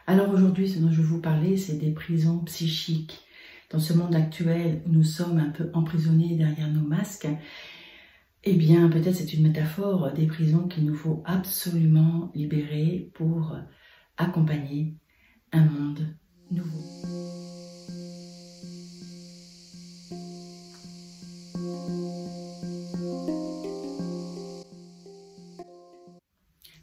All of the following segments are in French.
Alors aujourd'hui, ce dont je vais vous parler, c'est des prisons psychiques. Dans ce monde actuel où nous sommes un peu emprisonnés derrière nos masques, eh bien, peut-être c'est une métaphore des prisons qu'il nous faut absolument libérer pour accompagner un monde nouveau.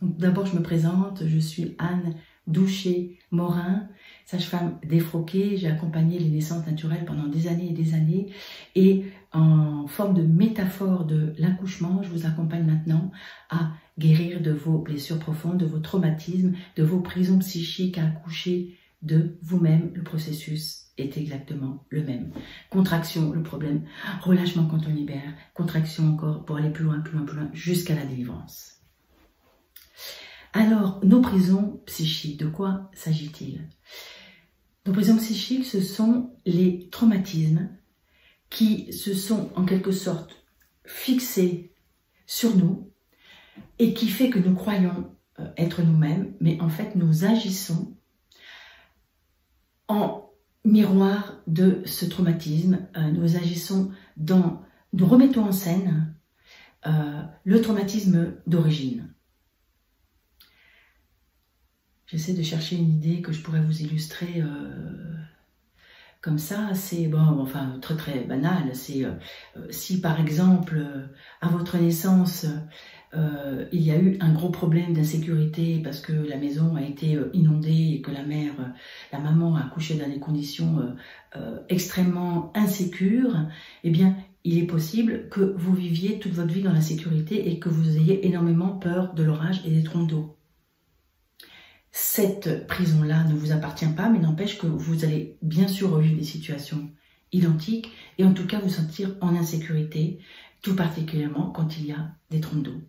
D'abord, je me présente, je suis Anne Douché-Morin, sage-femme défroquée. J'ai accompagné les naissances naturelles pendant des années et des années. Et en forme de métaphore de l'accouchement, je vous accompagne maintenant à guérir de vos blessures profondes, de vos traumatismes, de vos prisons psychiques, à accoucher de vous-même. Le processus est exactement le même. Contraction, le problème. Relâchement quand on libère. Contraction encore pour aller plus loin, jusqu'à la délivrance. Alors, nos prisons psychiques, de quoi s'agit-il? Nos prisons psychiques, ce sont les traumatismes qui se sont en quelque sorte fixés sur nous et qui fait que nous croyons être nous-mêmes, mais en fait nous agissons en miroir de ce traumatisme. Nous agissons nous remettons en scène le traumatisme d'origine. J'essaie de chercher une idée que je pourrais vous illustrer comme ça. C'est bon, enfin très banal. C'est si par exemple à votre naissance il y a eu un gros problème d'insécurité parce que la maison a été inondée et que la maman a accouché dans des conditions extrêmement insécures, eh bien il est possible que vous viviez toute votre vie dans l'insécurité et que vous ayez énormément peur de l'orage et des trompes d'eau. Cette prison-là ne vous appartient pas, mais n'empêche que vous allez bien sûr revivre des situations identiques et en tout cas vous sentir en insécurité, tout particulièrement quand il y a des trompes d'eau.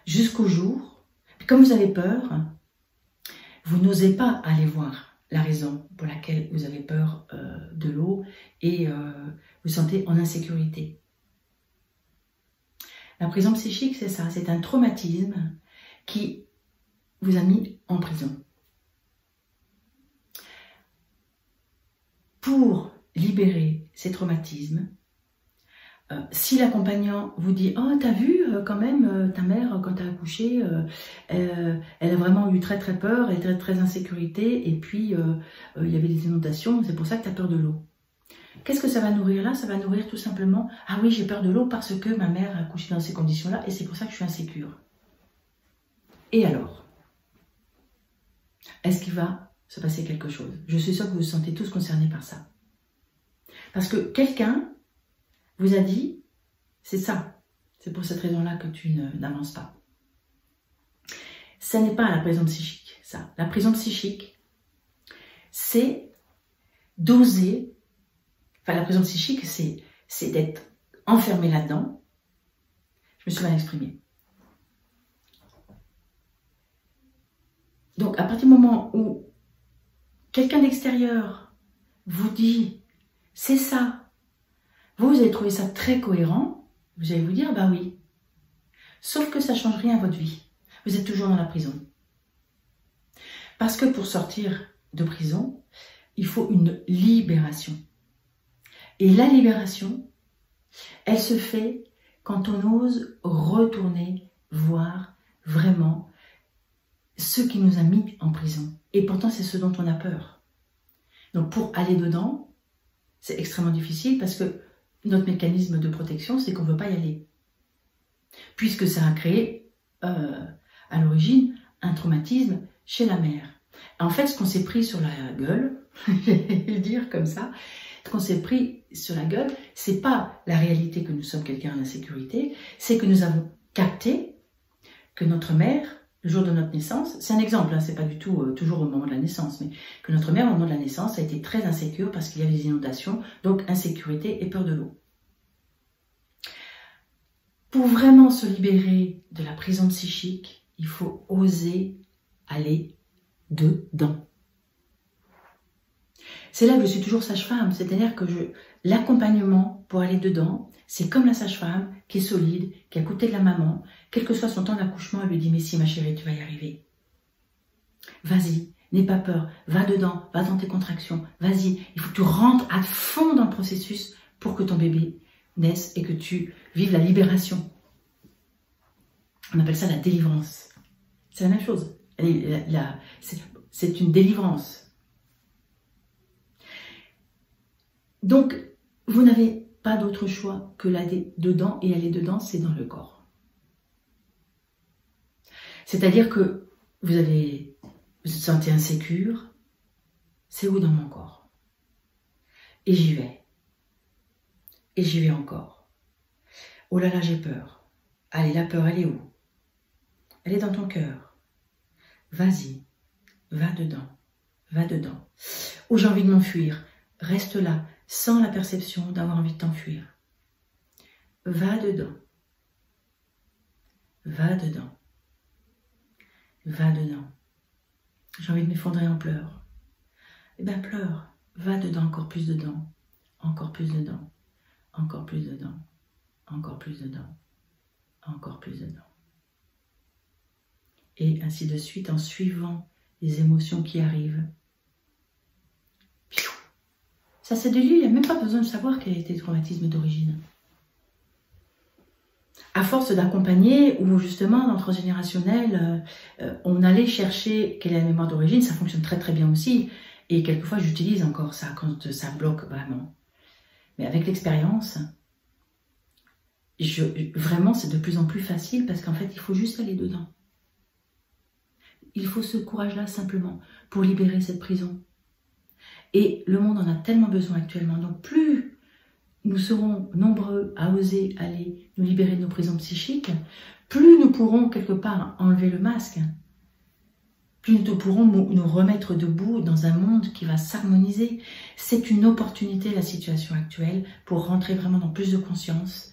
Jusqu'au jour, comme vous avez peur, vous n'osez pas aller voir la raison pour laquelle vous avez peur de l'eau et vous sentez en insécurité. La prison psychique, c'est ça, c'est un traumatisme qui vous a mis en prison. Pour libérer ces traumatismes, si l'accompagnant vous dit « Oh, t'as vu quand même ta mère quand t'as accouché, elle a vraiment eu très peur, elle était très insécurité et puis il y avait des inondations, c'est pour ça que t'as peur de l'eau. » Qu'est-ce que ça va nourrir là? Ça va nourrir tout simplement « Ah oui, j'ai peur de l'eau parce que ma mère a accouché dans ces conditions-là et c'est pour ça que je suis insécure. » Et alors? Est-ce qu'il va se passer quelque chose? Je suis sûre que vous vous sentez tous concernés par ça. Parce que quelqu'un vous a dit, c'est ça. C'est pour cette raison-là que tu n'avances pas. Ça n'est pas la prison psychique, ça. La prison psychique, c'est d'oser. Enfin, la prison psychique, c'est d'être enfermé là-dedans. Je me suis mal exprimée. Donc, à partir du moment où quelqu'un d'extérieur vous dit « c'est ça », vous allez trouver ça très cohérent, vous allez vous dire « bah oui ». Sauf que ça ne change rien à votre vie. Vous êtes toujours dans la prison. Parce que pour sortir de prison, il faut une libération. Et la libération, elle se fait quand on ose retourner voir vraiment ce qui nous a mis en prison. Et pourtant, c'est ce dont on a peur. Donc, pour aller dedans, c'est extrêmement difficile parce que notre mécanisme de protection, c'est qu'on ne veut pas y aller. Puisque ça a créé, à l'origine, un traumatisme chez la mère. En fait, ce qu'on s'est pris sur la gueule, je vais le dire comme ça, ce qu'on s'est pris sur la gueule, c'est pas la réalité que nous sommes quelqu'un en insécurité, c'est que nous avons capté que notre mère, le jour de notre naissance, c'est un exemple, hein, c'est pas du tout toujours au moment de la naissance, mais que notre mère, au moment de la naissance, a été très insécure parce qu'il y avait des inondations, donc insécurité et peur de l'eau. Pour vraiment se libérer de la prison psychique, il faut oser aller dedans. C'est là que je suis toujours sage-femme, c'est-à-dire que l'accompagnement pour aller dedans, c'est comme la sage-femme qui est solide, qui est à côté de la maman, quel que soit son temps d'accouchement, elle lui dit « mais si ma chérie, tu vas y arriver. Vas-y, N'aie pas peur, va dedans, va dans tes contractions, vas-y. Il faut que tu rentres à fond dans le processus pour que ton bébé naisse et que tu vives la libération. On appelle ça la délivrance. C'est la même chose. C'est une délivrance. Donc, vous n'avez pas d'autre choix que d'aller dedans, et aller dedans, c'est dans le corps. C'est-à-dire que vous vous sentez insécure, c'est où dans mon corps? Et j'y vais. Et j'y vais encore. Oh là là, j'ai peur. Allez, la peur, elle est où? Elle est dans ton cœur. Vas-y, va dedans, va dedans. Oh, j'ai envie de m'enfuir. Reste là, sans la perception d'avoir envie de t'enfuir. Va dedans. Va dedans. Va dedans. J'ai envie de m'effondrer en pleurs. Eh bien, pleure. Va dedans, encore plus dedans. Encore plus dedans. Encore plus dedans. Encore plus dedans. Encore plus dedans. Et ainsi de suite, en suivant les émotions qui arrivent. Ça s'est délié, il n'y a même pas besoin de savoir quel était le traumatisme d'origine. À force d'accompagner, ou justement dans le transgénérationnel, on allait chercher quelle est la mémoire d'origine, ça fonctionne très très bien aussi. Et quelquefois j'utilise encore ça quand ça bloque vraiment. Mais avec l'expérience, vraiment c'est de plus en plus facile parce qu'en fait il faut juste aller dedans. Il faut ce courage-là simplement pour libérer cette prison. Et le monde en a tellement besoin actuellement. Donc plus nous serons nombreux à oser aller nous libérer de nos prisons psychiques, plus nous pourrons quelque part enlever le masque. Plus nous pourrons nous remettre debout dans un monde qui va s'harmoniser. C'est une opportunité, la situation actuelle, pour rentrer vraiment dans plus de conscience.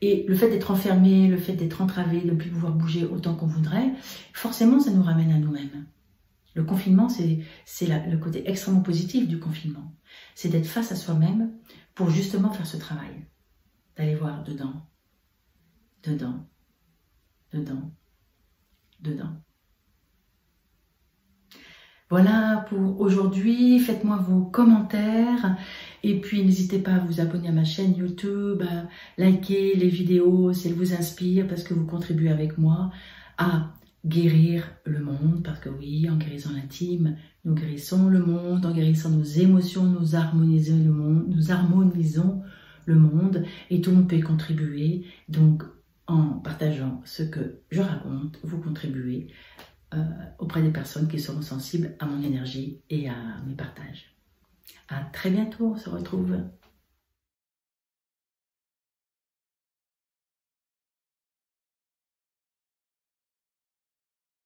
Et le fait d'être enfermé, le fait d'être entravé, de ne plus pouvoir bouger autant qu'on voudrait, forcément ça nous ramène à nous-mêmes. Le confinement, c'est le côté extrêmement positif du confinement. C'est d'être face à soi-même pour justement faire ce travail. D'aller voir dedans, dedans, dedans, dedans. Voilà pour aujourd'hui. Faites-moi vos commentaires. Et puis, n'hésitez pas à vous abonner à ma chaîne YouTube, à liker les vidéos si elles vous inspirent, parce que vous contribuez avec moi à guérir le monde. Parce que oui, en guérissant l'intime, nous guérissons le monde. En guérissant nos émotions, nous harmonisons le monde. Nous harmonisons le monde. Et tout le monde peut y contribuer. Donc, en partageant ce que je raconte, vous contribuez auprès des personnes qui seront sensibles à mon énergie et à mes partages. À très bientôt, on se retrouve.